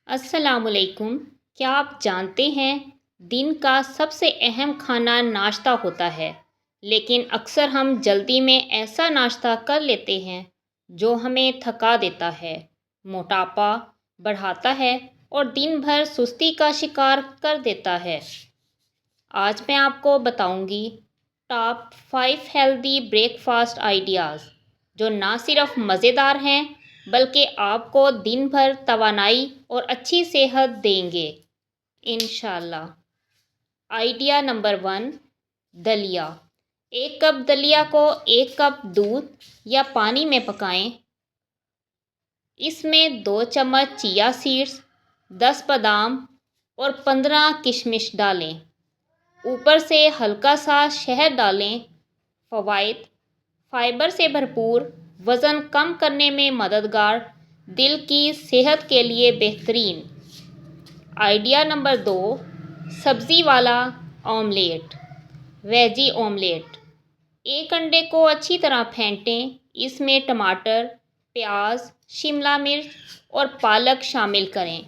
السلام علیکم۔ کیا آپ جانتے ہیں دن کا سب سے اہم کھانا ناشتہ ہوتا ہے، لیکن اکثر ہم جلدی میں ایسا ناشتہ کر لیتے ہیں جو ہمیں تھکا دیتا ہے، موٹاپا بڑھاتا ہے اور دن بھر سستی کا شکار کر دیتا ہے۔ آج میں آپ کو بتاؤں گی top 5 healthy breakfast ideas جو نہ صرف مزیدار ہیں بلکہ آپ کو دن بھر توانائی اور اچھی صحت دیں گے انشاءاللہ۔ آئیڈیا نمبر 1، دلیا۔ 1 کپ دلیا کو 1 کپ دودھ یا پانی میں پکائیں۔ اس میں 2 چمچ چیا سیڈز، 10 بادام اور 15 کشمش ڈالیں۔ اوپر سے ہلکا سا شہد ڈالیں۔ فوائد: فائبر سے بھرپور، وزن کم کرنے میں مددگار، دل کی صحت کے لیے بہترین۔ آئیڈیا نمبر 2، سبزی والا آملیٹ، ویجی آملیٹ۔ 1 انڈے کو اچھی طرح پھینٹیں۔ اس میں ٹماٹر، پیاز، شملہ مرچ اور پالک شامل کریں۔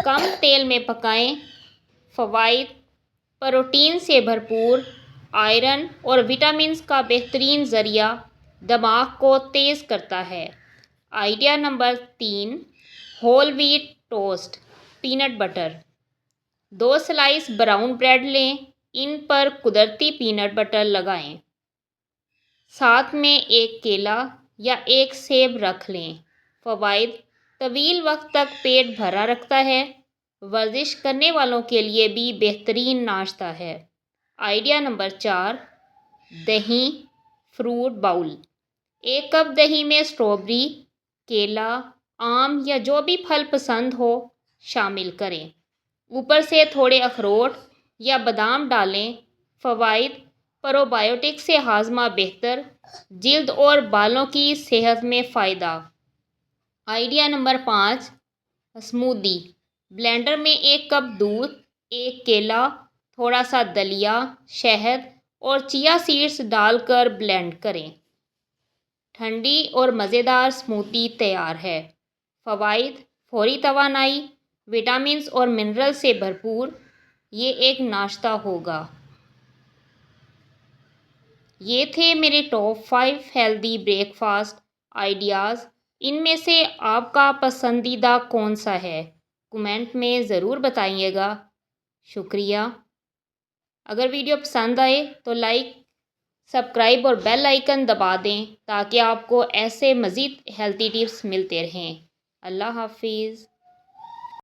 کم تیل میں پکائیں۔ فوائد: پروٹین سے بھرپور، آئرن اور وٹامنز کا بہترین ذریعہ، دماغ کو تیز کرتا ہے۔ Idea number 3، whole wheat toast, peanut butter. 2 slice brown bread لیں، ان پر قدرتی پینٹ بٹر لگائیں۔ ساتھ میں 1 کیلا یا 1 سیب رکھ لیں۔ فوائد: طویل وقت تک پیٹ بھرا رکھتا ہے، ورزش کرنے والوں کے لیے بھی بہترین ناشتہ ہے۔ آئیڈیا نمبر 4، دہی فروٹ باؤل۔ 1 کپ دہی میں اسٹرابیری، کیلا، آم یا جو بھی پھل پسند ہو شامل کریں۔ اوپر سے تھوڑے اخروٹ یا بادام ڈالیں۔ فوائد: پرو بایوٹک سے ہاضمہ بہتر، جلد اور بالوں کی صحت میں فائدہ۔ Idea number 5، اسمودی۔ بلینڈر میں 1 کپ دودھ، 1 کیلا، تھوڑا سا دلیا، شہد اور چیا سیڈز ڈال کر بلینڈ کریں۔ ٹھنڈی اور مزیدار اسموتی تیار ہے۔ فوائد: فوری توانائی، وٹامنز اور منرل سے بھرپور، یہ ایک ناشتہ ہوگا۔ یہ تھے میرے top 5 healthy breakfast ideas. ان میں سے آپ کا پسندیدہ کون سا ہے؟ کمنٹ میں ضرور بتائیے گا۔ شکریہ۔ اگر ویڈیو پسند آئے تو لائک، سبسکرائب اور بیل آئیکن دبا دیں تاکہ آپ کو ایسے مزید ہیلتھی ٹپس ملتے رہیں۔ اللہ حافظ۔